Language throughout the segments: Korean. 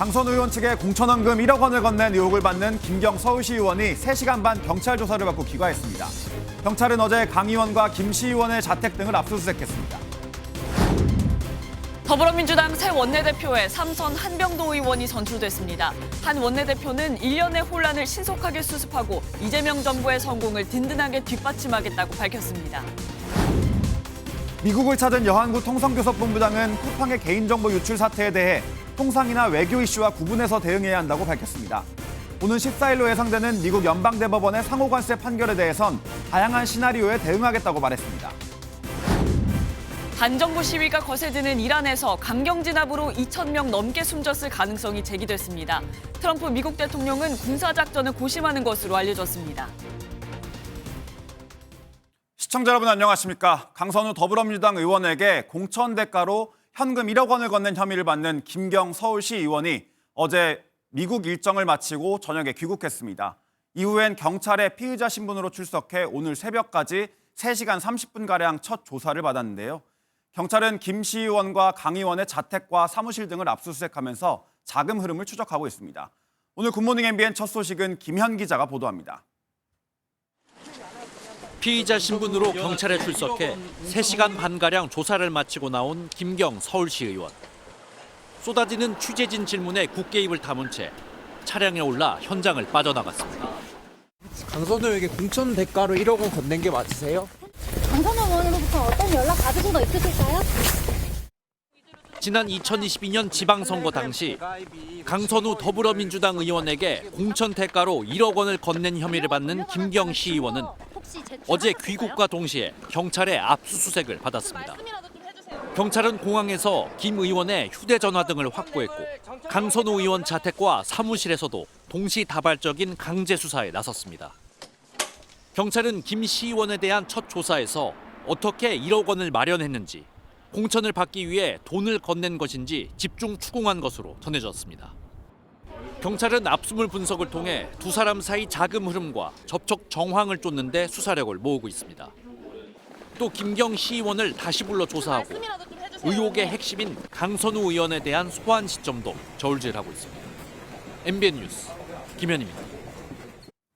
강선우 의원 측에 공천원금 1억 원을 건넨 의혹을 받는 김경 서울시 의원이 3시간 반 경찰 조사를 받고 귀가했습니다. 경찰은 어제 강 의원과 김 시 의원의 자택 등을 압수수색했습니다. 더불어민주당 새 원내대표에 삼선 한병도 의원이 선출됐습니다. 한 원내대표는 1년의 혼란을 신속하게 수습하고 이재명 정부의 성공을 든든하게 뒷받침하겠다고 밝혔습니다. 미국을 찾은 여한구 통상교섭본부장은 쿠팡의 개인정보 유출 사태에 대해 통상이나 외교 이슈와 구분해서 대응해야 한다고 밝혔습니다. 오는 14일로 예상되는 미국 연방대법원의 상호관세 판결에 대해선 다양한 시나리오에 대응하겠다고 말했습니다. 반정부 시위가 거세지는 이란에서 강경 진압으로 2,000명 넘게 숨졌을 가능성이 제기됐습니다. 트럼프 미국 대통령은 군사작전을 고심하는 것으로 알려졌습니다. 시청자 여러분 안녕하십니까. 강선우 더불어민주당 의원에게 공천 대가로 현금 1억 원을 건넨 혐의를 받는 김경 서울시 의원이 어제 미국 일정을 마치고 저녁에 귀국했습니다. 이후엔 경찰의 피의자 신분으로 출석해 오늘 새벽까지 3시간 30분가량 첫 조사를 받았는데요. 경찰은 김 시 의원과 강 의원의 자택과 사무실 등을 압수수색하면서 자금 흐름을 추적하고 있습니다. 오늘 굿모닝 MBN 첫 소식은 김현 기자가 보도합니다. 피의자 신분으로 경찰에 출석해 3시간 반가량 조사를 마치고 나온 김경 서울시 의원. 쏟아지는 취재진 질문에 굳게 입을 다문 채 차량에 올라 현장을 빠져나갔습니다. 강선우에게 공천 대가로 1억 원 건넨 게 맞으세요? 강선우 의원으로부터 어떤 연락 받으신 거 있으실까요? 지난 2022년 지방선거 당시 강선우 더불어민주당 의원에게 공천 대가로 1억 원을 건넨 혐의를 받는 김경 시의원은 어제 귀국과 동시에 경찰의 압수수색을 받았습니다. 경찰은 공항에서 김 의원의 휴대전화 등을 확보했고 강선우 의원 자택과 사무실에서도 동시다발적인 강제 수사에 나섰습니다. 경찰은 김 시의원에 대한 첫 조사에서 어떻게 1억 원을 마련했는지, 공천을 받기 위해 돈을 건넨 것인지 집중 추궁한 것으로 전해졌습니다. 경찰은 압수물 분석을 통해 두 사람 사이 자금 흐름과 접촉 정황을 쫓는 데 수사력을 모으고 있습니다. 또 김경 시의원을 다시 불러 조사하고 의혹의 핵심인 강선우 의원에 대한 소환 시점도 저울질하고 있습니다. MBN 뉴스 김현입니다.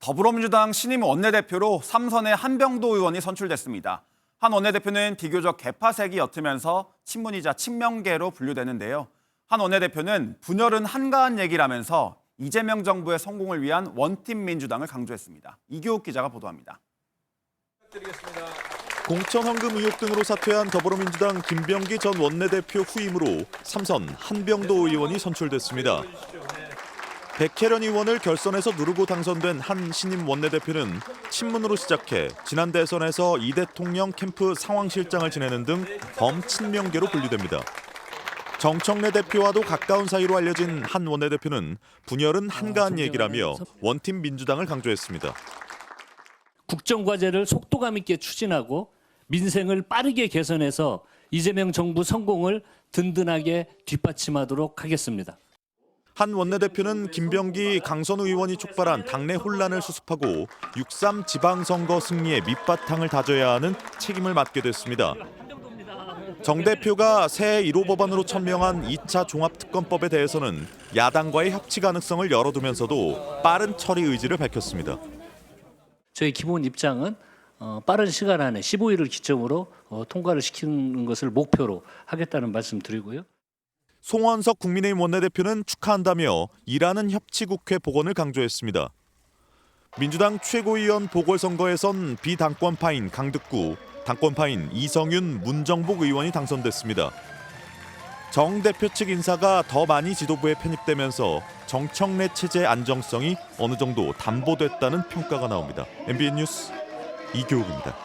더불어민주당 신임 원내대표로 삼선의 한병도 의원이 선출됐습니다. 한 원내대표는 비교적 개파색이 옅으면서 친문이자 친명계로 분류되는데요. 한 원내대표는 분열은 한가한 얘기라면서 이재명 정부의 성공을 위한 원팀 민주당을 강조했습니다. 이교욱 기자가 보도합니다. 공천 헌금 의혹 등으로 사퇴한 더불어민주당 김병기 전 원내대표 후임으로 삼선 한병도 의원이 선출됐습니다. 백혜련 의원을 결선에서 누르고 당선된 한 신임 원내대표는 친문으로 시작해 지난 대선에서 이 대통령 캠프 상황실장을 지내는 등 범친명계로 분류됩니다. 정청래 대표와도 가까운 사이로 알려진 한 원내대표는 분열은 한가한 얘기라며 원팀 민주당을 강조했습니다. 국정과제를 속도감 있게 추진하고 민생을 빠르게 개선해서 이재명 정부 성공을 든든하게 뒷받침하도록 하겠습니다. 한 원내대표는 김병기, 강선우 의원이 촉발한 당내 혼란을 수습하고 6.3 지방선거 승리의 밑바탕을 다져야 하는 책임을 맡게 됐습니다. 정 대표가 새 1호 법안으로 천명한 2차 종합특검법에 대해서는 야당과의 협치 가능성을 열어두면서도 빠른 처리 의지를 밝혔습니다. 저희 기본 입장은 빠른 시간 안에 15일을 기점으로 통과를 시키는 것을 목표로 하겠다는 말씀 드리고요. 송원석 국민의힘 원내대표는 축하한다며 일하는 협치국회 복원을 강조했습니다. 민주당 최고위원 보궐선거에선 비당권파인 강득구, 당권파인 이성윤, 문정복 의원이 당선됐습니다. 정 대표 측 인사가 더 많이 지도부에 편입되면서 정청래 체제 안정성이 어느 정도 담보됐다는 평가가 나옵니다. MBN 뉴스 이교욱입니다.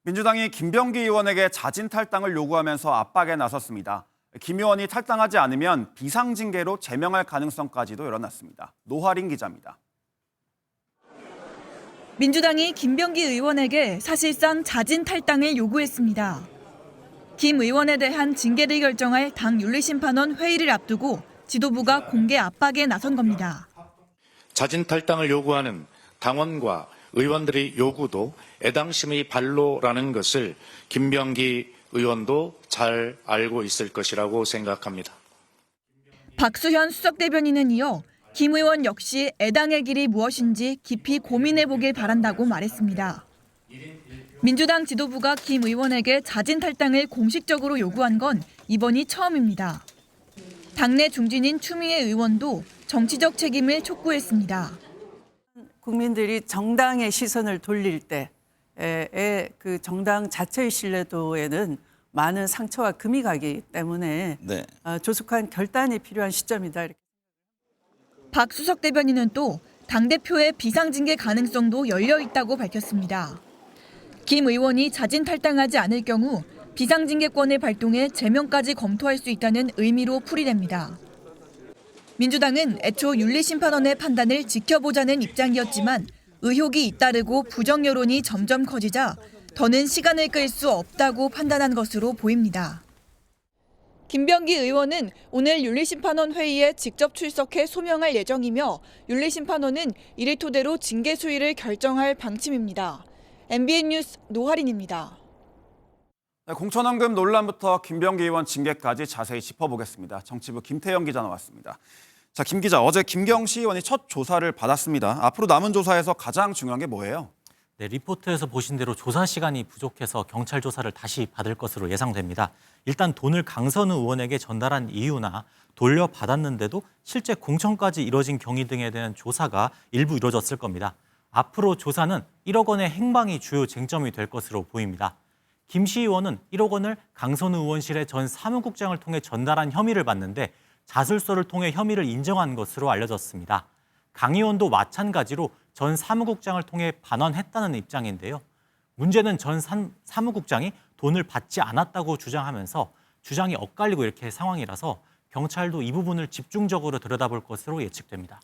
민주당이 김병기 의원에게 자진 탈당을 요구하면서 압박에 나섰습니다. 김 의원이 탈당하지 않으면 비상징계로 제명할 가능성까지도 열어놨습니다. 노화린 기자입니다. 민주당이 김병기 의원에게 사실상 자진 탈당을 요구했습니다. 김 의원에 대한 징계를 결정할 당 윤리심판원 회의를 앞두고 지도부가 공개 압박에 나선 겁니다. 자진 탈당을 요구하는 당원과 의원들의 요구도 애당심의 발로라는 것을 김병기 의원도 잘 알고 있을 것이라고 생각합니다. 박수현 수석대변인은 이어 김 의원 역시 애당의 길이 무엇인지 깊이 고민해보길 바란다고 말했습니다. 민주당 지도부가 김 의원에게 자진 탈당을 공식적으로 요구한 건 이번이 처음입니다. 당내 중진인 추미애 의원도 정치적 책임을 촉구했습니다. 국민들이 정당의 시선을 돌릴 때의 그 정당 자체의 신뢰도에는 많은 상처와 금이 가기 때문에 조속한 결단이 필요한 시점이다. 박 수석대변인은 또 당대표의 비상징계 가능성도 열려 있다고 밝혔습니다. 김 의원이 자진 탈당하지 않을 경우 비상징계권을 발동해 제명까지 검토할 수 있다는 의미로 풀이됩니다. 민주당은 애초 윤리심판원의 판단을 지켜보자는 입장이었지만 의혹이 잇따르고 부정 여론이 점점 커지자 더는 시간을 끌 수 없다고 판단한 것으로 보입니다. 김병기 의원은 오늘 윤리심판원 회의에 직접 출석해 소명할 예정이며 윤리심판원은 이를 토대로 징계 수위를 결정할 방침입니다. MBN 뉴스 노하린입니다. 네, 공천헌금 논란부터 김병기 의원 징계까지 자세히 짚어보겠습니다. 정치부 김태영 기자 나왔습니다. 자, 김 기자, 어제 김경시 의원이 첫 조사를 받았습니다. 앞으로 남은 조사에서 가장 중요한 게 뭐예요? 네, 리포트에서 보신 대로 조사 시간이 부족해서 경찰 조사를 다시 받을 것으로 예상됩니다. 일단 돈을 강선우 의원에게 전달한 이유나 돌려받았는데도 실제 공천까지 이뤄진 경위 등에 대한 조사가 일부 이뤄졌을 겁니다. 앞으로 조사는 1억 원의 행방이 주요 쟁점이 될 것으로 보입니다. 김 시 의원은 1억 원을 강선우 의원실의 전 사무국장을 통해 전달한 혐의를 받는데 자술서를 통해 혐의를 인정한 것으로 알려졌습니다. 강 의원도 마찬가지로 전 사무국장을 통해 반환했다는 입장인데요. 문제는 전 사무국장이 돈을 받지 않았다고 주장하면서 주장이 엇갈리고 이렇게 상황이라서 경찰도 이 부분을 집중적으로 들여다볼 것으로 예측됩니다.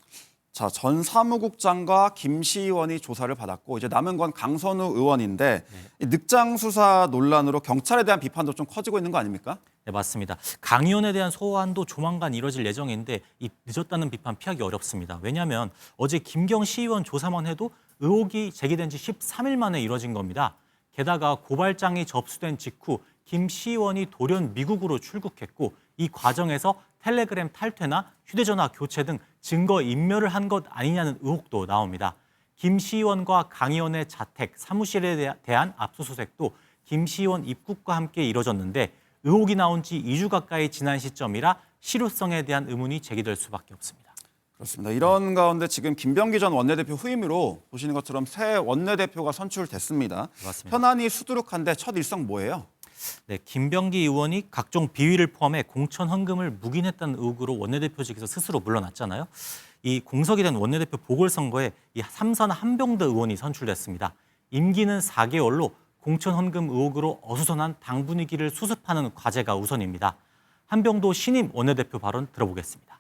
자, 전 사무국장과 김 시 의원이 조사를 받았고 이제 남은 건 강선우 의원인데 이 늑장 수사 논란으로 경찰에 대한 비판도 좀 커지고 있는 거 아닙니까? 네, 맞습니다. 강 의원에 대한 소환도 조만간 이뤄질 예정인데 이 늦었다는 비판 피하기 어렵습니다. 왜냐하면 어제 김경 시의원 조사만 해도 의혹이 제기된 지 13일 만에 이뤄진 겁니다. 게다가 고발장이 접수된 직후 김 시의원이 돌연 미국으로 출국했고 이 과정에서 텔레그램 탈퇴나 휴대전화 교체 등 증거 인멸을 한 것 아니냐는 의혹도 나옵니다. 김 시의원과 강 의원의 자택, 사무실에 대한 압수수색도 김 시의원 입국과 함께 이뤄졌는데 의혹이 나온 지 2주 가까이 지난 시점이라 실효성에 대한 의문이 제기될 수밖에 없습니다. 그렇습니다. 이런 가운데 지금 김병기 전 원내대표 후임으로 보시는 것처럼 새 원내대표가 선출됐습니다. 맞습니다. 현안이 수두룩한데 첫 일성 뭐예요? 네, 김병기 의원이 각종 비위를 포함해 공천 헌금을 묵인했다는 의혹으로 원내대표직에서 스스로 물러났잖아요. 이 공석이 된 원내대표 보궐선거에 이 삼선 한병더 의원이 선출됐습니다. 임기는 4개월로 공천 헌금 의혹으로 어수선한 당 분위기를 수습하는 과제가 우선입니다. 한병도 신임 원내대표 발언 들어보겠습니다.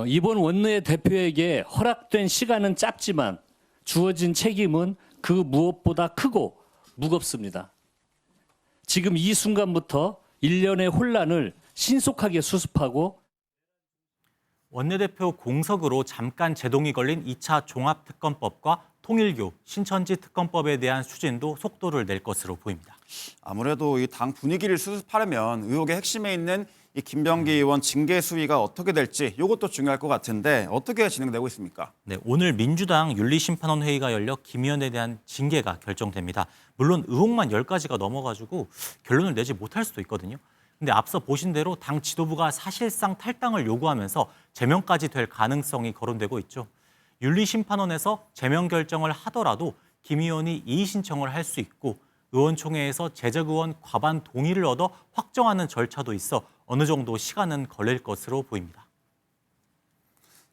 이번 원내대표에게 허락된 시간은 짧지만 주어진 책임은 그 무엇보다 크고 무겁습니다. 지금 이 순간부터 일련의 혼란을 신속하게 수습하고 원내대표 공석으로 잠깐 제동이 걸린 2차 종합특검법과 통일교, 신천지 특검법에 대한 추진도 속도를 낼 것으로 보입니다. 아무래도 이 당 분위기를 수습하려면 의혹의 핵심에 있는 이 김병기 의원 징계 수위가 어떻게 될지 이것도 중요할 것 같은데 어떻게 진행되고 있습니까? 네, 오늘 민주당 윤리심판원 회의가 열려 김 의원에 대한 징계가 결정됩니다. 물론 의혹만 10가지가 넘어가지고 결론을 내지 못할 수도 있거든요. 근데 앞서 보신 대로 당 지도부가 사실상 탈당을 요구하면서 제명까지 될 가능성이 거론되고 있죠. 윤리심판원에서 제명 결정을 하더라도 김 의원이 이의 신청을 할 수 있고 의원총회에서 재적 의원 과반 동의를 얻어 확정하는 절차도 있어 어느 정도 시간은 걸릴 것으로 보입니다.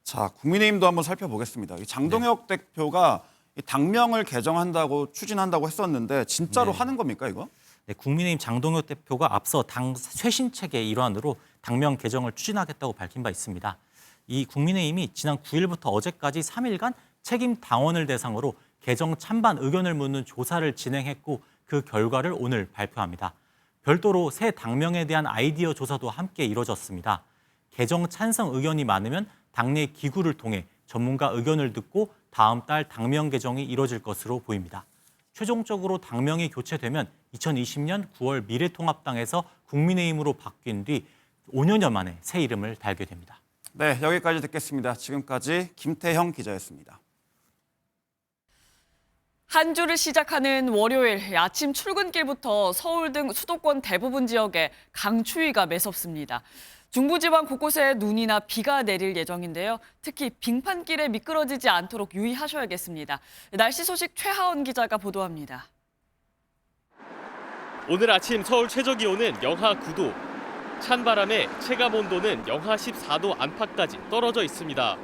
자, 국민의힘도 한번 살펴보겠습니다. 이 장동혁 대표가 이 당명을 개정한다고 추진한다고 했었는데 진짜로 하는 겁니까 이거? 네, 국민의힘 장동혁 대표가 앞서 당 쇄신책의 일환으로 당명 개정을 추진하겠다고 밝힌 바 있습니다. 이 국민의힘이 지난 9일부터 어제까지 3일간 책임 당원을 대상으로 개정 찬반 의견을 묻는 조사를 진행했고 그 결과를 오늘 발표합니다. 별도로 새 당명에 대한 아이디어 조사도 함께 이뤄졌습니다. 개정 찬성 의견이 많으면 당내 기구를 통해 전문가 의견을 듣고 다음 달 당명 개정이 이뤄질 것으로 보입니다. 최종적으로 당명이 교체되면 2020년 9월 미래통합당에서 국민의힘으로 바뀐 뒤 5년여 만에 새 이름을 달게 됩니다. 네, 여기까지 듣겠습니다. 지금까지 김태형 기자였습니다. 한 주를 시작하는 월요일 아침 출근길부터 서울 등 수도권 대부분 지역에 강추위가 매섭습니다. 중부지방 곳곳에 눈이나 비가 내릴 예정인데요. 특히 빙판길에 미끄러지지 않도록 유의하셔야겠습니다. 날씨 소식 최하원 기자가 보도합니다. 오늘 아침 서울 최저기온은 영하 9도, 찬바람에 체감온도는 영하 14도 안팎까지 떨어져 있습니다.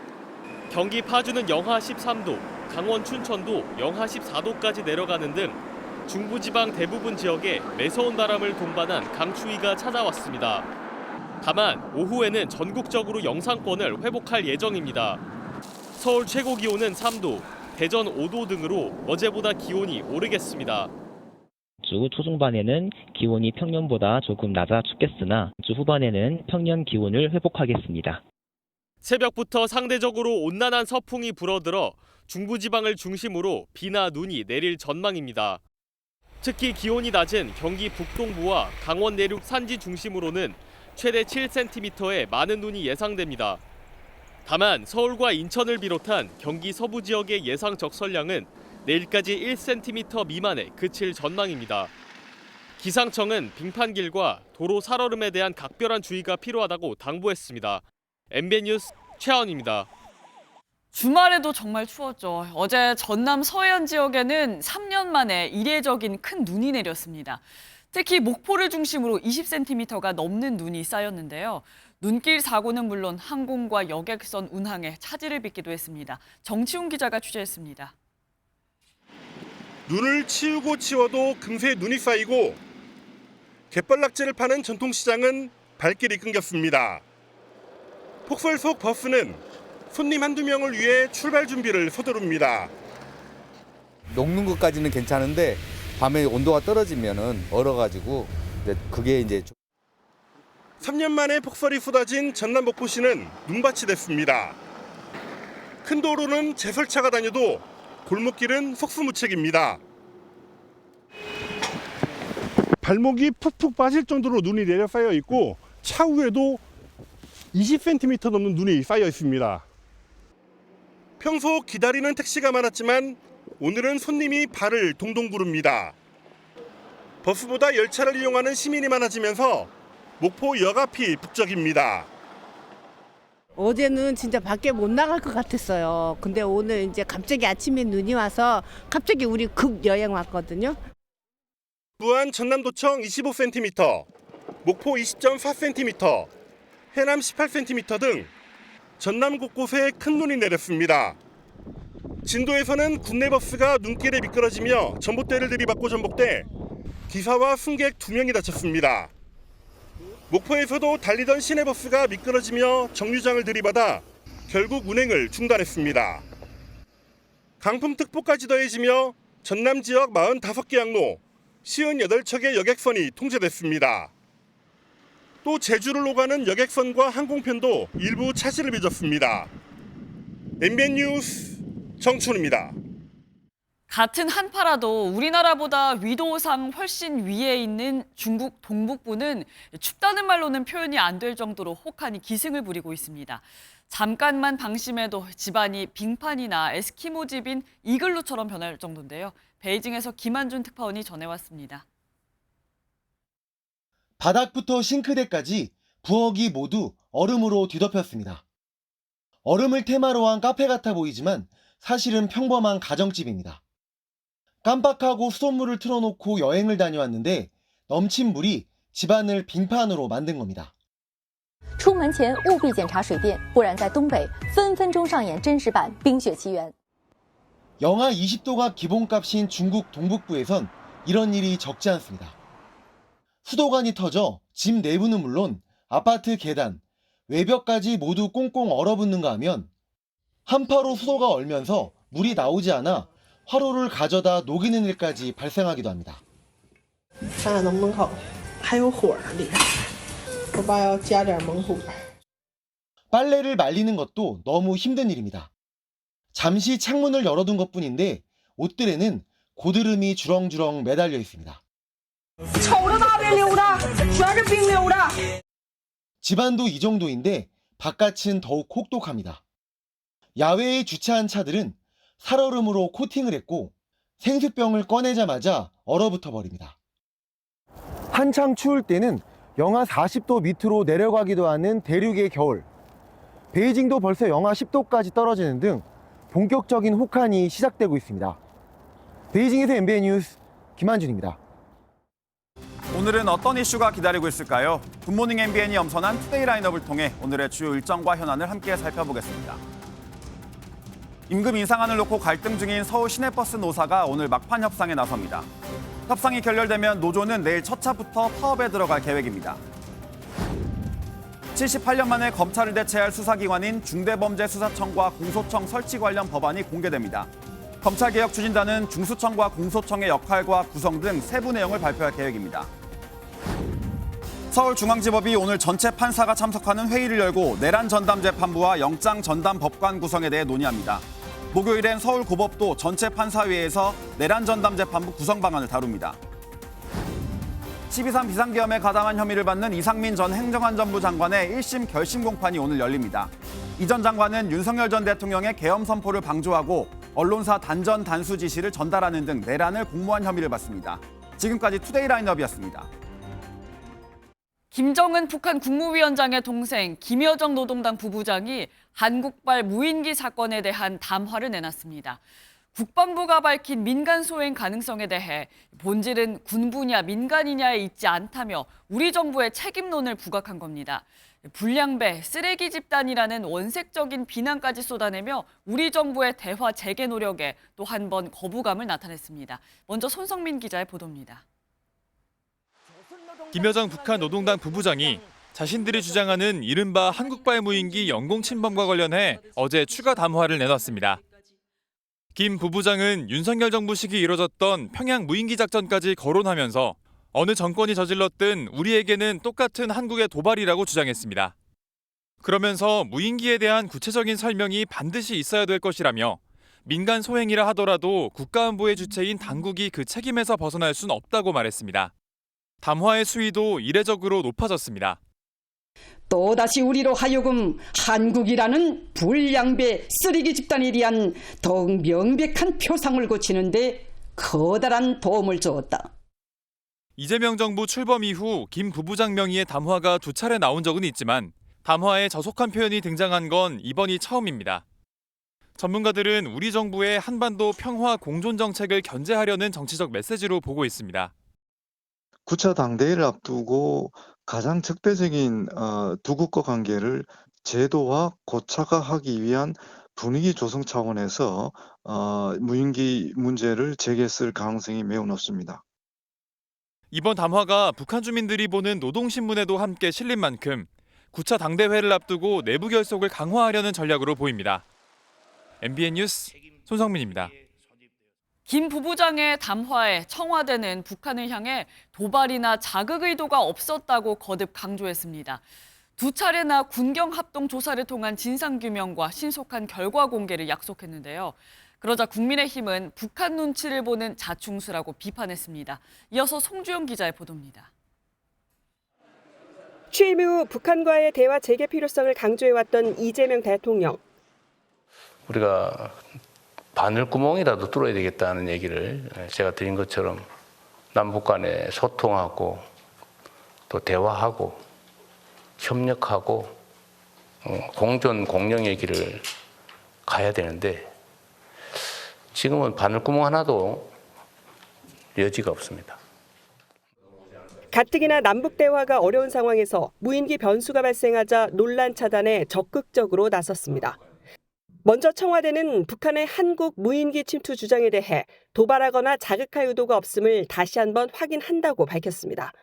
경기 파주는 영하 13도, 강원 춘천도 영하 14도까지 내려가는 등 중부지방 대부분 지역에 매서운 바람을 동반한 강추위가 찾아왔습니다. 다만 오후에는 전국적으로 영상권을 회복할 예정입니다. 서울 최고 기온은 3도, 대전 5도 등으로 어제보다 기온이 오르겠습니다. 주 초중반에는 기온이 평년보다 조금 낮아 춥겠으나 주 후반에는 평년 기온을 회복하겠습니다. 새벽부터 상대적으로 온난한 서풍이 불어들어 중부지방을 중심으로 비나 눈이 내릴 전망입니다. 특히 기온이 낮은 경기 북동부와 강원 내륙 산지 중심으로는 최대 7cm의 많은 눈이 예상됩니다. 다만 서울과 인천을 비롯한 경기 서부 지역의 예상 적설량은 내일까지 1cm 미만에 그칠 전망입니다. 기상청은 빙판길과 도로 살얼음에 대한 각별한 주의가 필요하다고 당부했습니다. MBN 뉴스 최하원입니다. 주말에도 정말 추웠죠. 어제 전남 서해안 지역에는 3년 만에 이례적인 큰 눈이 내렸습니다. 특히 목포를 중심으로 20cm가 넘는 눈이 쌓였는데요. 눈길 사고는 물론 항공과 여객선 운항에 차질을 빚기도 했습니다. 정치훈 기자가 취재했습니다. 눈을 치우고 치워도 금세 눈이 쌓이고 갯벌낙지를 파는 전통시장은 발길이 끊겼습니다. 폭설 속 버스는 손님 한두 명을 위해 출발 준비를 서두릅니다. 녹는 것까지는 괜찮은데 밤에 온도가 떨어지면은 얼어가지고 그게 이제 3년 만에 폭설이 쏟아진 전남 목포시는 눈밭이 됐습니다. 큰 도로는 제설차가 다녀도 골목길은 속수무책입니다. 발목이 푹푹 빠질 정도로 눈이 내려 쌓여 있고 차후에도 20cm 넘는 눈이 쌓여 있습니다. 평소 기다리는 택시가 많았지만 오늘은 손님이 발을 동동 구릅니다. 버스보다 열차를 이용하는 시민이 많아지면서 목포 역 앞이 북적입니다. 어제는 진짜 밖에 못 나갈 것 같았어요. 근데 오늘 이제 갑자기 아침에 눈이 와서 갑자기 우리 급 여행 왔거든요. 또한 전남도청 25cm, 목포 20.4cm, 해남 18cm 등 전남 곳곳에 큰 눈이 내렸습니다. 진도에서는 국내버스가 눈길에 미끄러지며 전봇대를 들이받고 전복돼 기사와 승객 2명이 다쳤습니다. 목포에서도 달리던 시내버스가 미끄러지며 정류장을 들이받아 결국 운행을 중단했습니다. 강풍특보까지 더해지며 전남 지역 45개 항로 58척의 여객선이 통제됐습니다. 또 제주를 오가는 여객선과 항공편도 일부 차질을 빚었습니다. MBN 뉴스 정춘입니다. 같은 한파라도 우리나라보다 위도상 훨씬 위에 있는 중국 동북부는 춥다는 말로는 표현이 안 될 정도로 혹한이 기승을 부리고 있습니다. 잠깐만 방심해도 집안이 빙판이나 에스키모 집인 이글루처럼 변할 정도인데요. 베이징에서 김한준 특파원이 전해왔습니다. 바닥부터 싱크대까지 부엌이 모두 얼음으로 뒤덮였습니다. 얼음을 테마로 한 카페 같아 보이지만 사실은 평범한 가정집입니다. 깜빡하고 수돗물을 틀어놓고 여행을 다녀왔는데 넘친 물이 집안을 빙판으로 만든 겁니다. 出门前务必检查水电，不然在东北分分钟上演真实版《冰雪奇缘》。 영하 20도가 기본값인 중국 동북부에선 이런 일이 적지 않습니다. 수도관이 터져 집 내부는 물론 아파트 계단, 외벽까지 모두 꽁꽁 얼어붙는가 하면 한파로 수도가 얼면서 물이 나오지 않아 화로를 가져다 녹이는 일까지 발생하기도 합니다. 看看能不能烤，还有火里边，我爸要加点猛火。 빨래를 말리는 것도 너무 힘든 일입니다. 잠시 창문을 열어둔 것뿐인데 옷들에는 고드름이 주렁주렁 매달려 있습니다. 집안도 이 정도인데 바깥은 더욱 혹독합니다. 야외에 주차한 차들은 살얼음으로 코팅을 했고 생수병을 꺼내자마자 얼어붙어 버립니다. 한창 추울 때는 영하 40도 밑으로 내려가기도 하는 대륙의 겨울. 베이징도 벌써 영하 10도까지 떨어지는 등 본격적인 혹한이 시작되고 있습니다. 베이징에서 MBN 뉴스 김한준입니다. 오늘은 어떤 이슈가 기다리고 있을까요? 굿모닝 MBN이 엄선한 투데이 라인업을 통해 오늘의 주요 일정과 현안을 함께 살펴보겠습니다. 임금 인상안을 놓고 갈등 중인 서울 시내버스 노사가 오늘 막판 협상에 나섭니다. 협상이 결렬되면 노조는 내일 첫 차부터 파업에 들어갈 계획입니다. 78년 만에 검찰을 대체할 수사기관인 중대범죄수사청과 공소청 설치 관련 법안이 공개됩니다. 검찰개혁 추진단은 중수청과 공소청의 역할과 구성 등 세부 내용을 발표할 계획입니다. 서울중앙지법이 오늘 전체 판사가 참석하는 회의를 열고 내란 전담 재판부와 영장 전담 법관 구성에 대해 논의합니다. 목요일엔 서울고법도 전체 판사회에서 내란 전담 재판부 구성 방안을 다룹니다. 12.3 비상계엄에 가담한 혐의를 받는 이상민 전 행정안전부 장관의 1심 결심 공판이 오늘 열립니다. 이 전 장관은 윤석열 전 대통령의 계엄 선포를 방조하고 언론사 단전 단수 지시를 전달하는 등 내란을 공모한 혐의를 받습니다. 지금까지 투데이 라인업이었습니다. 김정은 북한 국무위원장의 동생 김여정 노동당 부부장이 한국발 무인기 사건에 대한 담화를 내놨습니다. 국방부가 밝힌 민간 소행 가능성에 대해 본질은 군부냐 민간이냐에 있지 않다며 우리 정부의 책임론을 부각한 겁니다. 불량배, 쓰레기 집단이라는 원색적인 비난까지 쏟아내며 우리 정부의 대화 재개 노력에 또 한 번 거부감을 나타냈습니다. 먼저 손성민 기자의 보도입니다. 김여정 북한 노동당 부부장이 자신들이 주장하는 이른바 한국발 무인기 영공 침범과 관련해 어제 추가 담화를 내놨습니다. 김 부부장은 윤석열 정부 시기 이뤄졌던 평양 무인기 작전까지 거론하면서 어느 정권이 저질렀든 우리에게는 똑같은 한국의 도발이라고 주장했습니다. 그러면서 무인기에 대한 구체적인 설명이 반드시 있어야 될 것이라며 민간 소행이라 하더라도 국가안보의 주체인 당국이 그 책임에서 벗어날 순 없다고 말했습니다. 담화의 수위도 이례적으로 높아졌습니다. 또다시 우리로 하여금 한국이라는 불량배 쓰레기 집단에 대한 더욱 명백한 표상을 고치는데 커다란 도움을 주었다. 이재명 정부 출범 이후 김 부부장 명의의 담화가 2차례 나온 적은 있지만 담화에 저속한 표현이 등장한 건 이번이 처음입니다. 전문가들은 우리 정부의 한반도 평화 공존 정책을 견제하려는 정치적 메시지로 보고 있습니다. 9차 당대회를 앞두고 가장 적대적인 두 국가 관계를 제도화, 고착화하기 위한 분위기 조성 차원에서 무인기 문제를 제기했을 가능성이 매우 높습니다. 이번 담화가 북한 주민들이 보는 노동신문에도 함께 실린 만큼 9차 당대회를 앞두고 내부 결속을 강화하려는 전략으로 보입니다. MBN 뉴스 손성민입니다. 김 부부장의 담화에 청와대는 북한을 향해 도발이나 자극 의도가 없었다고 거듭 강조했습니다. 2차례나 군경 합동 조사를 통한 진상규명과 신속한 결과 공개를 약속했는데요. 그러자 국민의힘은 북한 눈치를 보는 자충수라고 비판했습니다. 이어서 송주영 기자의 보도입니다. 취임 이후 북한과의 대화 재개 필요성을 강조해왔던 이재명 대통령. 우리가 바늘구멍이라도 뚫어야 되겠다는 얘기를 제가 드린 것처럼 남북 간에 소통하고 또 대화하고 협력하고 공존 공영의 길을 가야 되는데 지금은 바늘구멍 하나도 여지가 없습니다. 가뜩이나 남북 대화가 어려운 상황에서 무인기 변수가 발생하자 논란 차단에 적극적으로 나섰습니다. 먼저 청와대는 북한의 한국 무인기 침투 주장에 대해 도발하거나 자극할 의도가 없음을 다시 한번 확인한다고 밝혔습니다.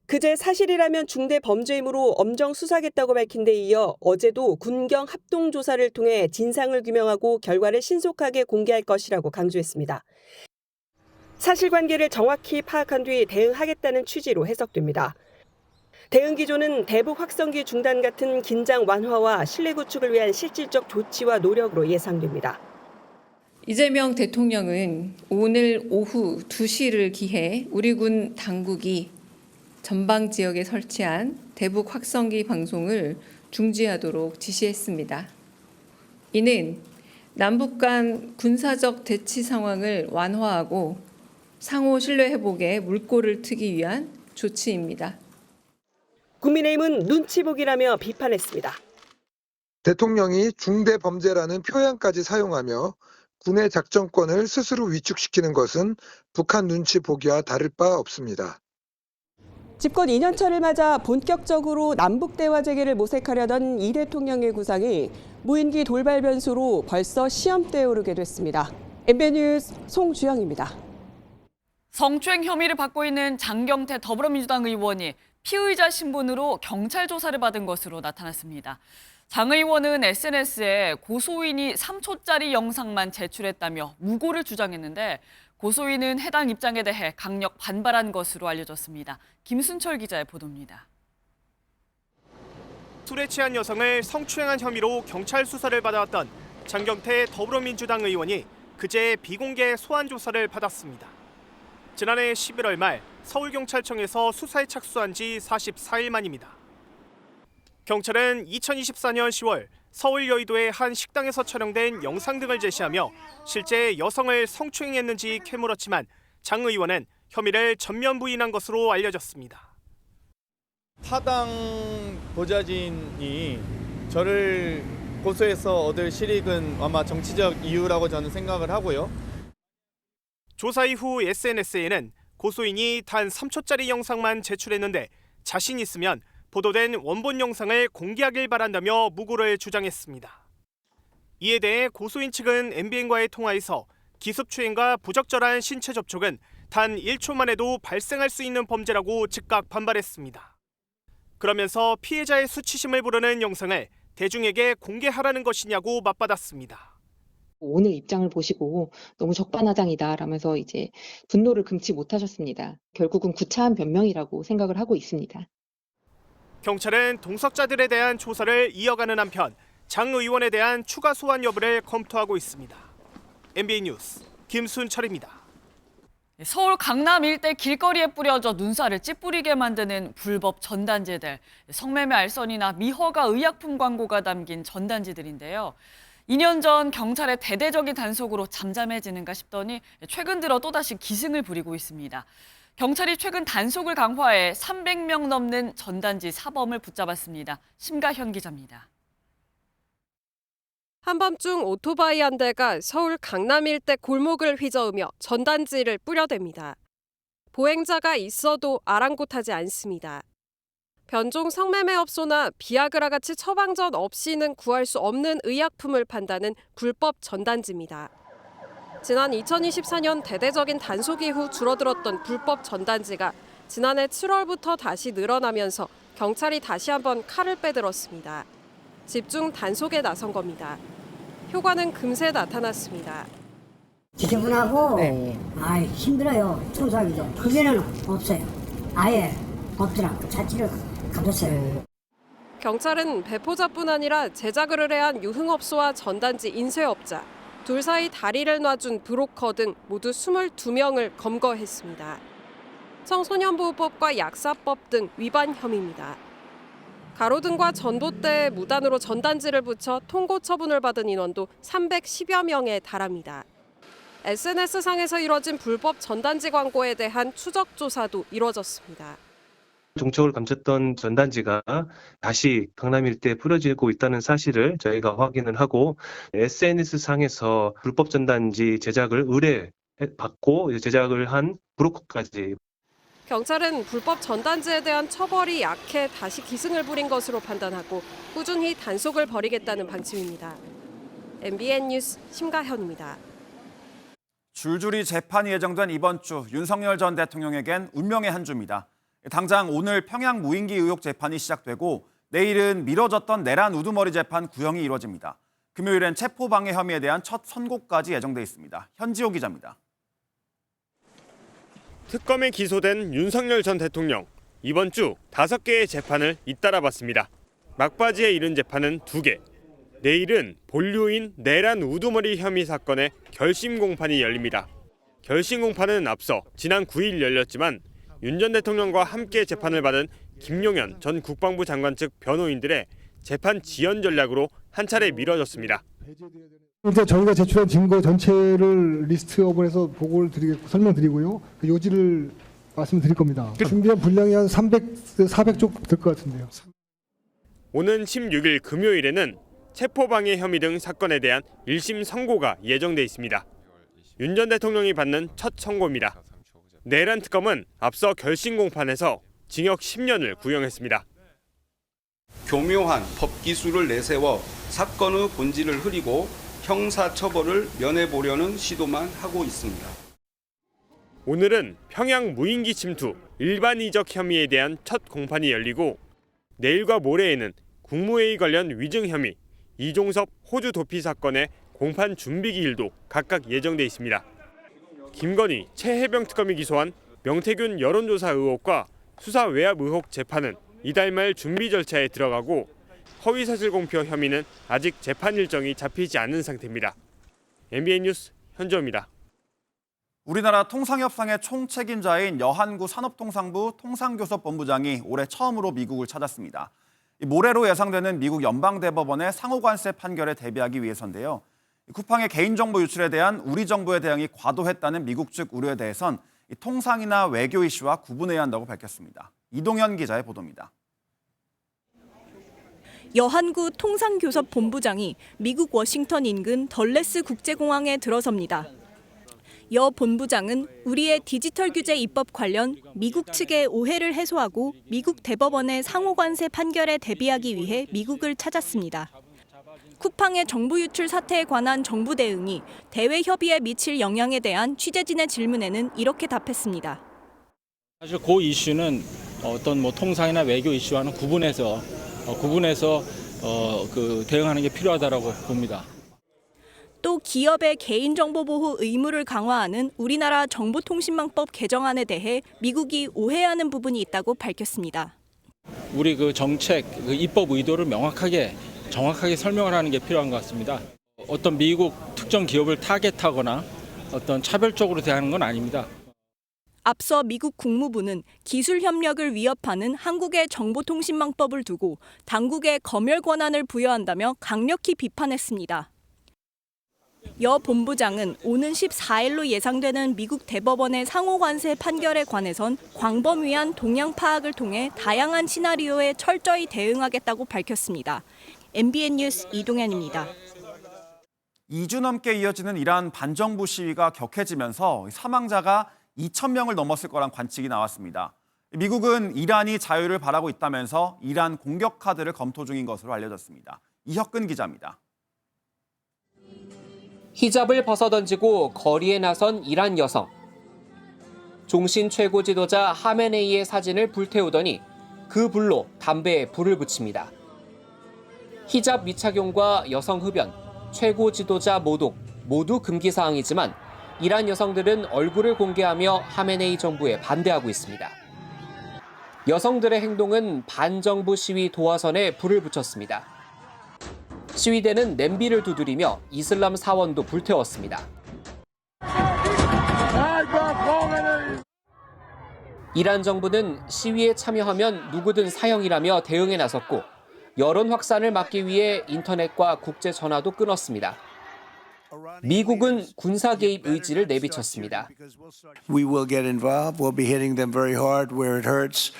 그제 사실이라면 중대 범죄임으로 엄정 수사하겠다고 밝힌 데 이어 어제도 군경 합동조사를 통해 진상을 규명하고 결과를 신속하게 공개할 것이라고 강조했습니다. 사실관계를 정확히 파악한 뒤 대응하겠다는 취지로 해석됩니다. 대응 기조는 대북 확성기 중단 같은 긴장 완화와 신뢰 구축을 위한 실질적 조치와 노력으로 예상됩니다. 이재명 대통령은 오늘 오후 2시를 기해 우리 군 당국이 전방 지역에 설치한 대북 확성기 방송을 중지하도록 지시했습니다. 이는 남북 간 군사적 대치 상황을 완화하고 상호 신뢰 회복에 물꼬를 트기 위한 조치입니다. 국민의힘은 눈치보기라며 비판했습니다. 대통령이 중대 범죄라는 표현까지 사용하며 군의 작전권을 스스로 위축시키는 것은 북한 눈치 보기와 다를 바 없습니다. 집권 2년차를 맞아 본격적으로 남북 대화 재개를 모색하려던 이 대통령의 구상이 무인기 돌발 변수로 벌써 시험대에 오르게 됐습니다. MBN 뉴스 송주영입니다. 성추행 혐의를 받고 있는 장경태 더불어민주당 의원이 피의자 신분으로 경찰 조사를 받은 것으로 나타났습니다. 장 의원은 SNS에 고소인이 3초짜리 영상만 제출했다며 무고를 주장했는데 고소인은 해당 입장에 대해 강력 반발한 것으로 알려졌습니다. 김순철 기자의 보도입니다. 술에 취한 여성을 성추행한 혐의로 경찰 수사를 받아왔던 장경태 더불어민주당 의원이 그제 비공개 소환 조사를 받았습니다. 지난해 11월 말 서울경찰청에서 수사에 착수한 지 44일 만입니다. 경찰은 2024년 10월 서울 여의도의 한 식당에서 촬영된 영상 등을 제시하며 실제 여성을 성추행했는지 캐물었지만 장 의원은 혐의를 전면 부인한 것으로 알려졌습니다. 타당 보좌진이 저를 고소해서 얻을 실익은 아마 정치적 이유라고 저는 생각을 하고요. 조사 이후 SNS에는 고소인이 단 3초짜리 영상만 제출했는데 자신 있으면 보도된 원본 영상을 공개하길 바란다며 무고를 주장했습니다. 이에 대해 고소인 측은 MBN과의 통화에서 기습추행과 부적절한 신체 접촉은 단 1초만 해도 발생할 수 있는 범죄라고 즉각 반발했습니다. 그러면서 피해자의 수치심을 부르는 영상을 대중에게 공개하라는 것이냐고 맞받았습니다. 오늘 입장을 보시고 너무 적반하장이다라면서 이제 분노를 금치 못하셨습니다. 결국은 구차한 변명이라고 생각을 하고 있습니다. 경찰은 동석자들에 대한 조사를 이어가는 한편 장 의원에 대한 추가 소환 여부를 검토하고 있습니다. MBN 뉴스 김순철입니다. 서울 강남 일대 길거리에 뿌려져 눈살을 찌푸리게 만드는 불법 전단지들. 성매매 알선이나 미허가 의약품 광고가 담긴 전단지들인데요. 2년 전 경찰의 대대적인 단속으로 잠잠해지는가 싶더니 최근 들어 또다시 기승을 부리고 있습니다. 경찰이 최근 단속을 강화해 300명 넘는 전단지 사범을 붙잡았습니다. 심가현 기자입니다. 한밤중 오토바이 한 대가 서울 강남 일대 골목을 휘저으며 전단지를 뿌려댑니다. 보행자가 있어도 아랑곳하지 않습니다. 변종 성매매업소나 비아그라 같이 처방전 없이는 구할 수 없는 의약품을 판다는 불법 전단지입니다. 지난 2024년 대대적인 단속 이후 줄어들었던 불법 전단지가 지난해 7월부터 다시 늘어나면서 경찰이 다시 한번 칼을 빼들었습니다. 집중 단속에 나선 겁니다. 효과는 금세 나타났습니다. 지저분하고 힘들어요. 청소하기도. 그게는 없어요. 아예 없더라고. 자취를 가뒀어요. 경찰은 배포자뿐 아니라 제작을 의뢰한 유흥업소와 전단지 인쇄업자, 둘 사이 다리를 놔준 브로커 등 모두 22명을 검거했습니다. 청소년보호법과 약사법 등 위반 혐의입니다. 가로등과 전봇대에 무단으로 전단지를 붙여 통고 처분을 받은 인원도 310여 명에 달합니다. SNS상에서 이뤄진 불법 전단지 광고에 대한 추적 조사도 이뤄졌습니다. 종적을 감췄던 전단지가 다시 강남 일대에 뿌려지고 있다는 사실을 저희가 확인을 하고 SNS상에서 불법 전단지 제작을 의뢰받고 제작을 한 브로커까지. 경찰은 불법 전단지에 대한 처벌이 약해 다시 기승을 부린 것으로 판단하고 꾸준히 단속을 벌이겠다는 방침입니다. MBN 뉴스 심가현입니다. 줄줄이 재판이 예정된 이번 주 윤석열 전 대통령에겐 운명의 한 주입니다. 당장 오늘 평양 무인기 의혹 재판이 시작되고 내일은 미뤄졌던 내란 우두머리 재판 구형이 이뤄집니다. 금요일엔 체포방해 혐의에 대한 첫 선고까지 예정돼 있습니다. 현지호 기자입니다. 특검에 기소된 윤석열 전 대통령. 이번 주 5개의 재판을 잇따라 받습니다. 막바지에 이른 재판은 2개. 내일은 본류인 내란 우두머리 혐의 사건의 결심 공판이 열립니다. 결심 공판은 앞서 지난 9일 열렸지만 윤 전 대통령과 함께 재판을 받은 김용현 전 국방부 장관 측 변호인들의 재판 지연 전략으로 한 차례 미뤄졌습니다. 일단 저희가 제출한 증거 전체를 리스트업을 해서 보고를 설명드리고요. 그 요지를 말씀드릴 겁니다. 준비한 분량이 한 400쪽 될 것 같은데요. 오는 16일 금요일에는 체포방해 혐의 등 사건에 대한 1심 선고가 예정돼 있습니다. 윤 전 대통령이 받는 첫 선고입니다. 내란 특검은 앞서 결심 공판에서 징역 10년을 구형했습니다. 교묘한 법기술을 내세워 사건의 본질을 흐리고 형사처벌을 면해보려는 시도만 하고 있습니다. 오늘은 평양 무인기 침투 일반 이적 혐의에 대한 첫 공판이 열리고 내일과 모레에는 국무회의 관련 위증 혐의, 이종섭 호주 도피 사건의 공판 준비 기일도 각각 예정돼 있습니다. 김건희 최혜병 특검이 기소한 명태균 여론조사 의혹과 수사 외압 의혹 재판은 이달 말 준비 절차에 들어가고 허위사실 공표 혐의는 아직 재판 일정이 잡히지 않은 상태입니다. MBN 뉴스 현주호입니다. 우리나라 통상협상의 총책임자인 여한구 산업통상부 통상교섭본부장이 올해 처음으로 미국을 찾았습니다. 모레로 예상되는 미국 연방대법원의 상호관세 판결에 대비하기 위해서인데요. 쿠팡의 개인정보 유출에 대한 우리 정부의 대응이 과도했다는 미국 측 우려에 대해선 통상이나 외교 이슈와 구분해야 한다고 밝혔습니다. 이동현 기자의 보도입니다. 여한구 통상교섭본부장이 미국 워싱턴 인근 덜레스 국제공항에 들어섭니다. 여 본부장은 우리의 디지털 규제 입법 관련 미국 측의 오해를 해소하고 미국 대법원의 상호관세 판결에 대비하기 위해 미국을 찾았습니다. 쿠팡의 정보 유출 사태에 관한 정부 대응이 대외 협의에 미칠 영향에 대한 취재진의 질문에는 이렇게 답했습니다. 사실 그 이슈는 어떤 통상이나 외교 이슈와는 구분해서 대응하는 게 필요하다고 봅니다. 또 기업의 개인정보보호 의무를 강화하는 우리나라 정보통신망법 개정안에 대해 미국이 오해하는 부분이 있다고 밝혔습니다. 우리 정책, 입법 의도를 정확하게 설명을 하는 게 필요한 것 같습니다. 어떤 미국 특정 기업을 타겟하거나 어떤 차별적으로 대하는 건 아닙니다. 앞서 미국 국무부는 기술 협력을 위협하는 한국의 정보통신망법을 두고 당국에 검열 권한을 부여한다며 강력히 비판했습니다. 여 본부장은 오는 14일로 예상되는 미국 대법원의 상호관세 판결에 관해선 광범위한 동향 파악을 통해 다양한 시나리오에 철저히 대응하겠다고 밝혔습니다. MBN 뉴스 이동현입니다. 2주 넘게 이어지는 이란 반정부 시위가 격해지면서 사망자가 2,000명을 넘었을 거란 관측이 나왔습니다. 미국은 이란이 자유를 바라고 있다면서 이란 공격 카드를 검토 중인 것으로 알려졌습니다. 이혁근 기자입니다. 히잡을 벗어던지고 거리에 나선 이란 여성. 종신 최고 지도자 하메네이의 사진을 불태우더니 그 불로 담배에 불을 붙입니다. 히잡 미착용과 여성 흡연, 최고 지도자 모독 모두 금기 사항이지만 이란 여성들은 얼굴을 공개하며 하메네이 정부에 반대하고 있습니다. 여성들의 행동은 반정부 시위 도화선에 불을 붙였습니다. 시위대는 냄비를 두드리며 이슬람 사원도 불태웠습니다. 이란 정부는 시위에 참여하면 누구든 사형이라며 대응에 나섰고 여론 확산을 막기 위해 인터넷과 국제 전화도 끊었습니다. 미국은 군사 개입 의지를 내비쳤습니다. We will get involved. We'll be hitting them very hard where it hurts.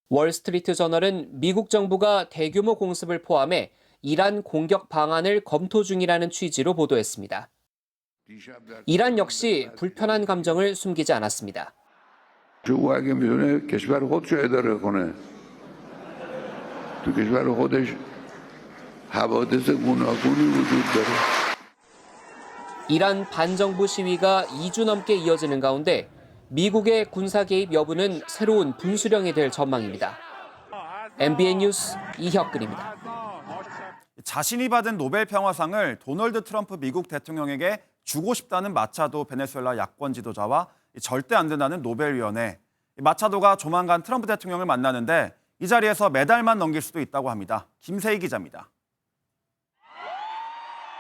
월스트리트 저널은 미국 정부가 대규모 공습을 포함해 이란 공격 방안을 검토 중이라는 취지로 보도했습니다. 이란 역시 불편한 감정을 숨기지 않았습니다. 이란 반정부 시위가 2주 넘게 이어지는 가운데 미국의 군사 개입 여부는 새로운 분수령이 될 전망입니다. MBN 뉴스 이혁근입니다. 자신이 받은 노벨 평화상을 도널드 트럼프 미국 대통령에게 주고 싶다는 마차도 베네수엘라 야권 지도자와 절대 안 된다는 노벨위원회. 마차도가 조만간 트럼프 대통령을 만나는데 이 자리에서 메달만 넘길 수도 있다고 합니다. 김세희 기자입니다.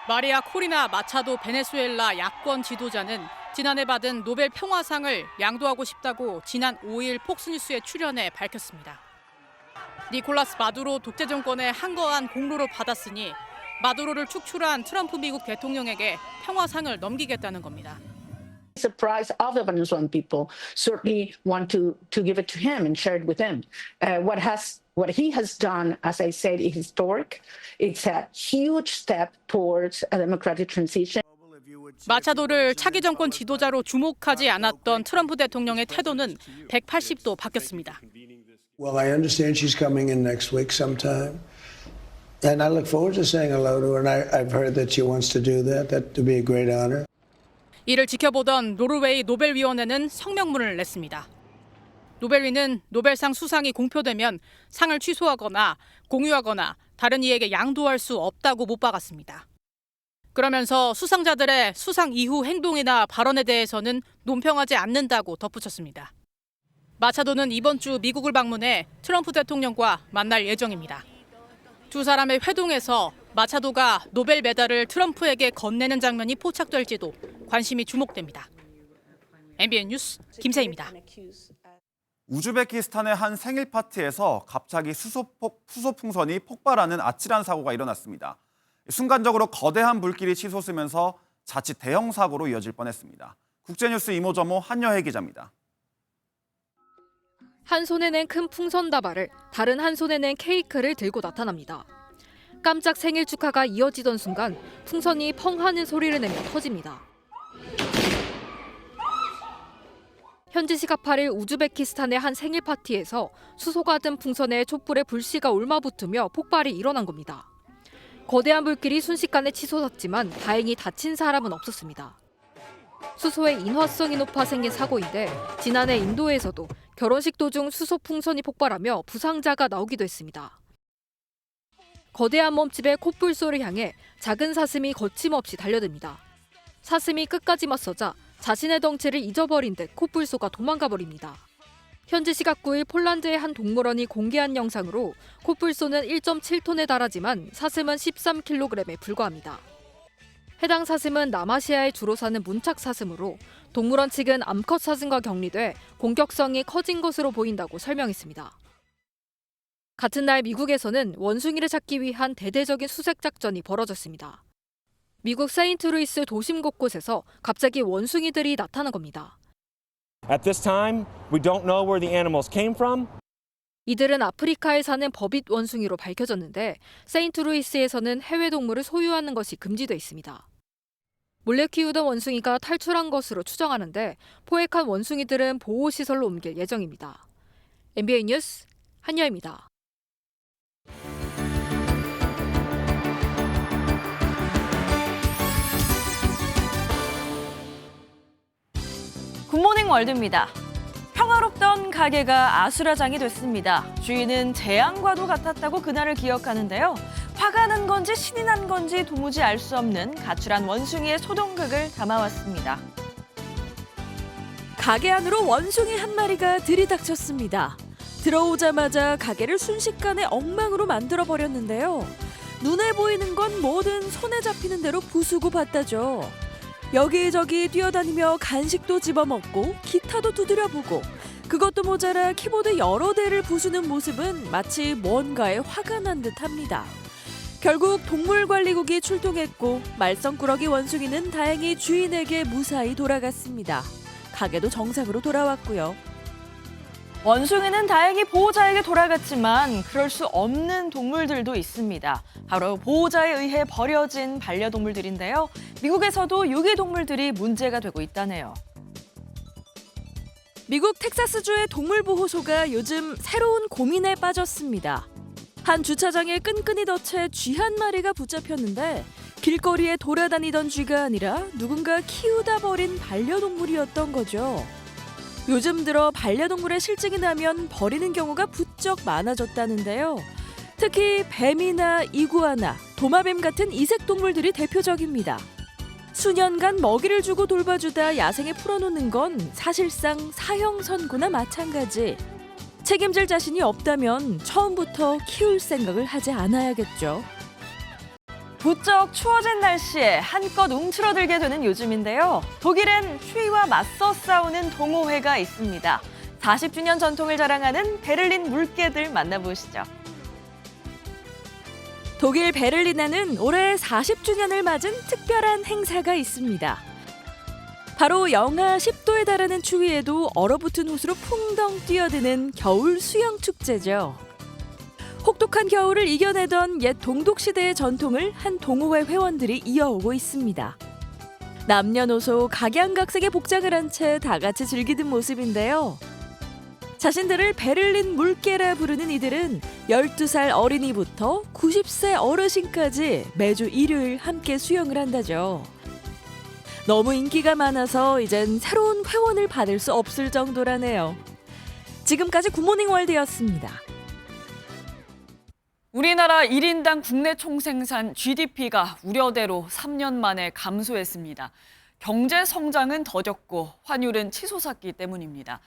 마리아 코리나 마차도 베네수엘라 야권 지도자는 지난해 받은 노벨 평화상을 양도하고 싶다고 지난 5일 폭스뉴스에 출연해 밝혔습니다. 니콜라스 마두로 독재 정권의 한거한 공로를 받았으니 마두로를 축출한 트럼프 미국 대통령에게 평화상을 넘기겠다는 겁니다. Surprise of the Venezuelan people certainly want to give it to him and share it with him. What he has done, as I said, is historic. It's a huge step towards a democratic transition. 마차도를 차기 정권 지도자로 주목하지 않았던 트럼프 대통령의 태도는 180도 바뀌었습니다. Well, I understand she's coming in next week sometime. And I look forward to saying hello to her. And I've heard that she wants to do that. That would be a great honor. 이를 지켜보던 노르웨이 노벨위원회는 성명문을 냈습니다. 노벨위는 노벨상 수상이 공표되면 상을 취소하거나 공유하거나 다른 이에게 양도할 수 없다고 못 박았습니다. 그러면서 수상자들의 수상 이후 행동이나 발언에 대해서는 논평하지 않는다고 덧붙였습니다. 마차도는 이번 주 미국을 방문해 트럼프 대통령과 만날 예정입니다. 두 사람의 회동에서 마차도가 노벨 메달을 트럼프에게 건네는 장면이 포착될지도 관심이 주목됩니다. MBN 뉴스 김세희입니다. 우즈베키스탄의 한 생일 파티에서 갑자기 수소 풍선이 폭발하는 아찔한 사고가 일어났습니다. 순간적으로 거대한 불길이 치솟으면서 자칫 대형 사고로 이어질 뻔했습니다. 국제뉴스 이모저모 한여혜 기자입니다. 한 손에 낸 큰 풍선 다발을 다른 한 손에 낸 케이크를 들고 나타납니다. 깜짝 생일 축하가 이어지던 순간 풍선이 펑 하는 소리를 내며 터집니다. 현지 시각 8일 우즈베키스탄의 한 생일 파티에서 수소가 든 풍선에 촛불에 불씨가 올마붙으며 폭발이 일어난 겁니다. 거대한 불길이 순식간에 치솟았지만 다행히 다친 사람은 없었습니다. 수소의 인화성이 높아 생긴 사고인데 지난해 인도에서도 결혼식 도중 수소 풍선이 폭발하며 부상자가 나오기도 했습니다. 거대한 몸집의 콧불소를 향해 작은 사슴이 거침없이 달려듭니다. 사슴이 끝까지 맞서자 자신의 덩치를 잊어버린 듯 콧불소가 도망가 버립니다. 현지 시각 9일 폴란드의 한 동물원이 공개한 영상으로 콧불소는 1.7톤에 달하지만 사슴은 13kg에 불과합니다. 해당 사슴은 남아시아에 주로 사는 문착 사슴으로 동물원 측은 암컷 사슴과 격리돼 공격성이 커진 것으로 보인다고 설명했습니다. 같은 날 미국에서는 원숭이를 찾기 위한 대대적인 수색 작전이 벌어졌습니다. 미국 세인트루이스 도심 곳곳에서 갑자기 원숭이들이 나타난 겁니다. At this time, we don't know where the animals came from. 이들은 아프리카에 사는 버빗 원숭이로 밝혀졌는데 세인트루이스에서는 해외 동물을 소유하는 것이 금지돼 있습니다. 몰래 키우던 원숭이가 탈출한 것으로 추정하는데 포획한 원숭이들은 보호시설로 옮길 예정입니다. MBN 뉴스 한여입니다. 굿모닝 월드입니다. 평화롭던 가게가 아수라장이 됐습니다. 주인은 재앙과도 같았다고 그날을 기억하는데요. 화가 난 건지 신이 난 건지 도무지 알 수 없는 가출한 원숭이의 소동극을 담아왔습니다. 가게 안으로 원숭이 한 마리가 들이닥쳤습니다. 들어오자마자 가게를 순식간에 엉망으로 만들어버렸는데요. 눈에 보이는 건 뭐든 손에 잡히는 대로 부수고 봤다죠. 여기저기 뛰어다니며 간식도 집어먹고 기타도 두드려보고 그것도 모자라 키보드 여러 대를 부수는 모습은 마치 뭔가에 화가 난 듯합니다. 결국 동물관리국이 출동했고 말썽꾸러기 원숭이는 다행히 주인에게 무사히 돌아갔습니다. 가게도 정상으로 돌아왔고요. 원숭이는 다행히 보호자에게 돌아갔지만 그럴 수 없는 동물들도 있습니다. 바로 보호자에 의해 버려진 반려동물들인데요. 미국에서도 유기동물들이 문제가 되고 있다네요. 미국 텍사스주의 동물보호소가 요즘 새로운 고민에 빠졌습니다. 한 주차장에 끈끈이 덫에 쥐 한 마리가 붙잡혔는데 길거리에 돌아다니던 쥐가 아니라 누군가 키우다 버린 반려동물이었던 거죠. 요즘 들어 반려동물의 실증이 나면 버리는 경우가 부쩍 많아졌다는데요. 특히 뱀이나 이구아나, 도마뱀 같은 이색 동물들이 대표적입니다. 수년간 먹이를 주고 돌봐주다 야생에 풀어놓는 건 사실상 사형 선고나 마찬가지. 책임질 자신이 없다면 처음부터 키울 생각을 하지 않아야겠죠. 부쩍 추워진 날씨에 한껏 움츠러들게 되는 요즘인데요. 독일엔 추위와 맞서 싸우는 동호회가 있습니다. 40주년 전통을 자랑하는 베를린 물개들 만나보시죠. 독일 베를린에는 올해 40주년을 맞은 특별한 행사가 있습니다. 바로 영하 10도에 달하는 추위에도 얼어붙은 옷으로 풍덩 뛰어드는 겨울 수영 축제죠. 혹독한 겨울을 이겨내던 옛 동독시대의 전통을 한 동호회 회원들이 이어오고 있습니다. 남녀노소 각양각색의 복장을 한 채 다 같이 즐기는 모습인데요. 자신들을 베를린 물개라 부르는 이들은 12살 어린이부터 90세 어르신까지 매주 일요일 함께 수영을 한다죠. 너무 인기가 많아서 이젠 새로운 회원을 받을 수 없을 정도라네요. 지금까지 굿모닝 월드였습니다. 우리나라 1인당 국내 총생산 GDP가 우려대로 3년 만에 감소했습니다. 경제 성장은 더뎠고 환율은 치솟았기 때문입니다.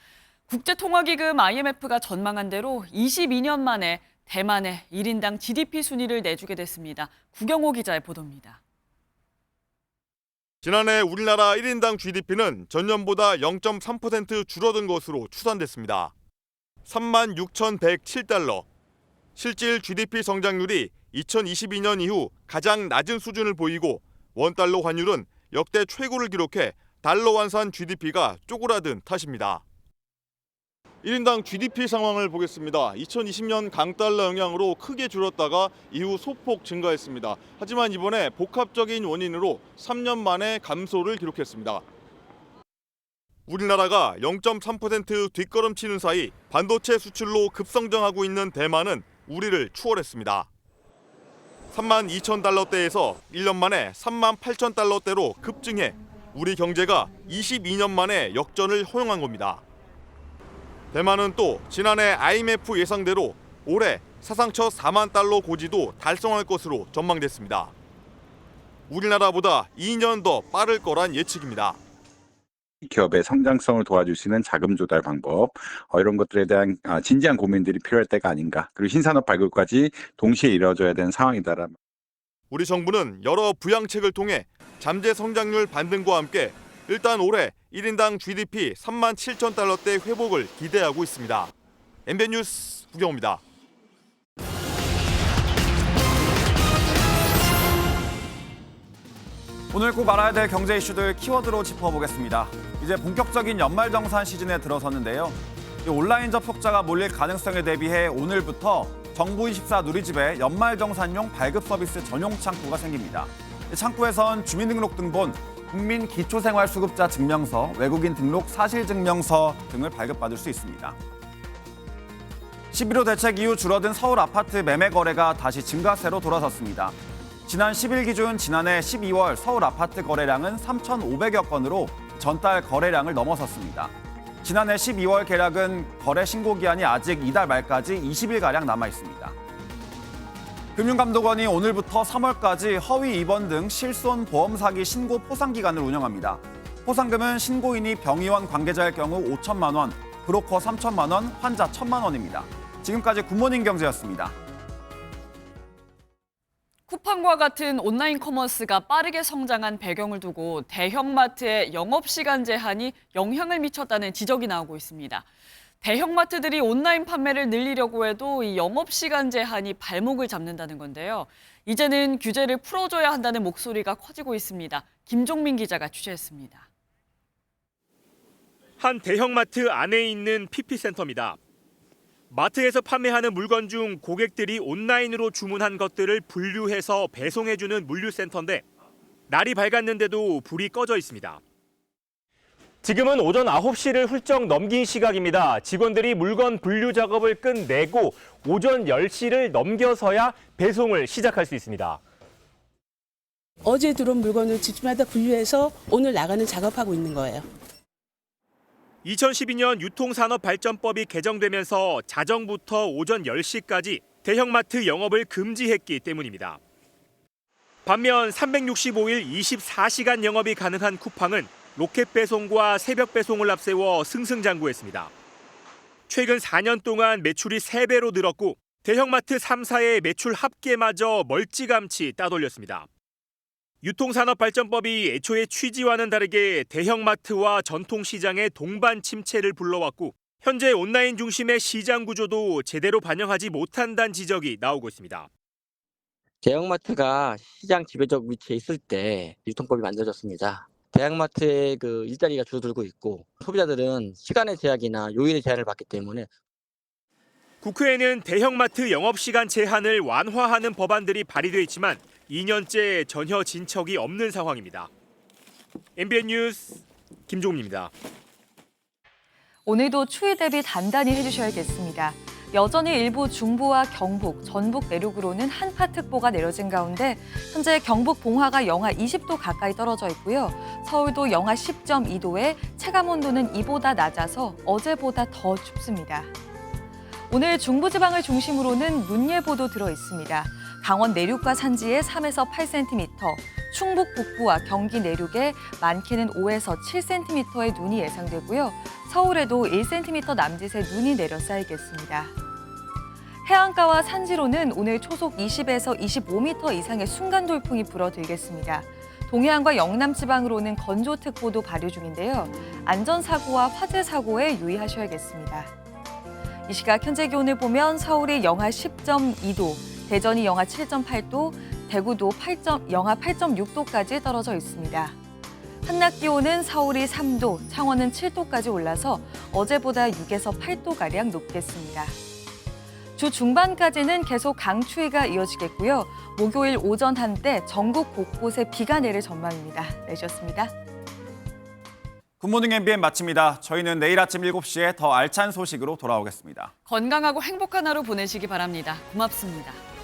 국제통화기금 IMF가 전망한 대로 22년 만에 대만의 1인당 GDP 순위를 내주게 됐습니다. 구경호 기자의 보도입니다. 지난해 우리나라 1인당 GDP는 전년보다 0.3% 줄어든 것으로 추산됐습니다. 36,107달러. 실질 GDP 성장률이 2022년 이후 가장 낮은 수준을 보이고 원달러 환율은 역대 최고를 기록해 달러 환산 GDP가 쪼그라든 탓입니다. 1인당 GDP 상황을 보겠습니다. 2020년 강달러 영향으로 크게 줄었다가 이후 소폭 증가했습니다. 하지만 이번에 복합적인 원인으로 3년 만에 감소를 기록했습니다. 우리나라가 0.3% 뒷걸음치는 사이 반도체 수출로 급성장하고 있는 대만은 우리를 추월했습니다. 32,000달러대에서 1년 만에 38,000달러대로 급증해 우리 경제가 22년 만에 역전을 허용한 겁니다. 대만은 또 지난해 IMF 예상대로 올해 사상 첫 4만 달러 고지도 달성할 것으로 전망됐습니다. 우리나라보다 2년 더 빠를 거란 예측입니다. 기업의 성장성을 도와줄 수 있는 자금 조달 방법, 이런 것들에 대한 진지한 고민들이 필요할 때가 아닌가. 그리고 신산업 발굴까지 동시에 이루어져야 되는 상황이다라. 우리 정부는 여러 부양책을 통해 잠재 성장률 반등과 함께 일단 올해 1인당 GDP 37,000달러대 회복을 기대하고 있습니다. MBN 뉴스 구경호입니다. 오늘 꼭 알아야 될 경제 이슈들 키워드로 짚어보겠습니다. 이제 본격적인 연말정산 시즌에 들어섰는데요. 온라인 접속자가 몰릴 가능성에 대비해 오늘부터 정부24 누리집에 연말정산용 발급 서비스 전용 창구가 생깁니다. 창구에선 주민등록등본, 국민기초생활수급자 증명서, 외국인 등록 사실증명서 등을 발급받을 수 있습니다. 11호 대책 이후 줄어든 서울 아파트 매매 거래가 다시 증가세로 돌아섰습니다. 지난 10일 기준 지난해 12월 서울 아파트 거래량은 3,500여 건으로 전달 거래량을 넘어섰습니다. 지난해 12월 계약은 거래 신고 기한이 아직 이달 말까지 20일가량 남아 있습니다. 금융감독원이 오늘부터 3월까지 허위 입원 등 실손 보험 사기 신고 포상 기간을 운영합니다. 포상금은 신고인이 병의원 관계자일 경우 5천만 원, 브로커 3천만 원, 환자 1,000만 원입니다. 지금까지 굿모닝 경제였습니다. 쿠팡과 같은 온라인 커머스가 빠르게 성장한 배경을 두고 대형마트의 영업시간 제한이 영향을 미쳤다는 지적이 나오고 있습니다. 대형마트들이 온라인 판매를 늘리려고 해도 이 영업시간 제한이 발목을 잡는다는 건데요. 이제는 규제를 풀어줘야 한다는 목소리가 커지고 있습니다. 김종민 기자가 취재했습니다. 한 대형마트 안에 있는 PP센터입니다. 마트에서 판매하는 물건 중 고객들이 온라인으로 주문한 것들을 분류해서 배송해주는 물류센터인데 날이 밝았는데도 불이 꺼져 있습니다. 지금은 오전 9시를 훌쩍 넘긴 시각입니다. 직원들이 물건 분류 작업을 끝내고 오전 10시를 넘겨서야 배송을 시작할 수 있습니다. 어제 들어온 물건을 집마다 분류해서 오늘 나가는 작업하고 있는 거예요. 2012년 유통산업발전법이 개정되면서 자정부터 오전 10시까지 대형마트 영업을 금지했기 때문입니다. 반면 365일 24시간 영업이 가능한 쿠팡은 로켓 배송과 새벽 배송을 앞세워 승승장구했습니다. 최근 4년 동안 매출이 3배로 늘었고 대형마트 3사의 매출 합계마저 멀찌감치 따돌렸습니다. 유통산업발전법이 애초에 취지와는 다르게 대형마트와 전통시장의 동반 침체를 불러왔고 현재 온라인 중심의 시장 구조도 제대로 반영하지 못한다는 지적이 나오고 있습니다. 대형마트가 시장 지배적 위치에 있을 때 유통법이 만들어졌습니다. 대형마트의 그 일자리가 줄어들고 있고 소비자들은 시간의 제약이나 요일의 제한을 받기 때문에 국회에는 대형마트 영업시간 제한을 완화하는 법안들이 발의돼 있지만 2년째 전혀 진척이 없는 상황입니다. MBN 뉴스 김종민입니다. 오늘도 추위 대비 단단히 해주셔야겠습니다. 여전히 일부 중부와 경북, 전북 내륙으로는 한파특보가 내려진 가운데 현재 경북 봉화가 영하 20도 가까이 떨어져 있고요. 서울도 영하 10.2도에 체감온도는 이보다 낮아서 어제보다 더 춥습니다. 오늘 중부지방을 중심으로는 눈 예보도 들어 있습니다. 강원 내륙과 산지에 3에서 8cm, 충북 북부와 경기 내륙에 많게는 5에서 7cm의 눈이 예상되고요. 서울에도 1cm 남짓의 눈이 내려 쌓이겠습니다. 해안가와 산지로는 오늘 초속 20에서 25m 이상의 순간 돌풍이 불어들겠습니다. 동해안과 영남 지방으로는 건조특보도 발효 중인데요. 안전사고와 화재사고에 유의하셔야겠습니다. 이 시각 현재 기온을 보면 서울이 영하 10.2도, 대전이 영하 7.8도, 대구도 영하 8.6도까지 떨어져 있습니다. 한낮 기온은 서울이 3도, 창원은 7도까지 올라서 어제보다 6에서 8도가량 높겠습니다. 주 중반까지는 계속 강추위가 이어지겠고요. 목요일 오전 한때 전국 곳곳에 비가 내릴 전망입니다. 내주셨습니다. 굿모닝 MBN 마칩니다. 저희는 내일 아침 7시에 더 알찬 소식으로 돌아오겠습니다. 건강하고 행복한 하루 보내시기 바랍니다. 고맙습니다.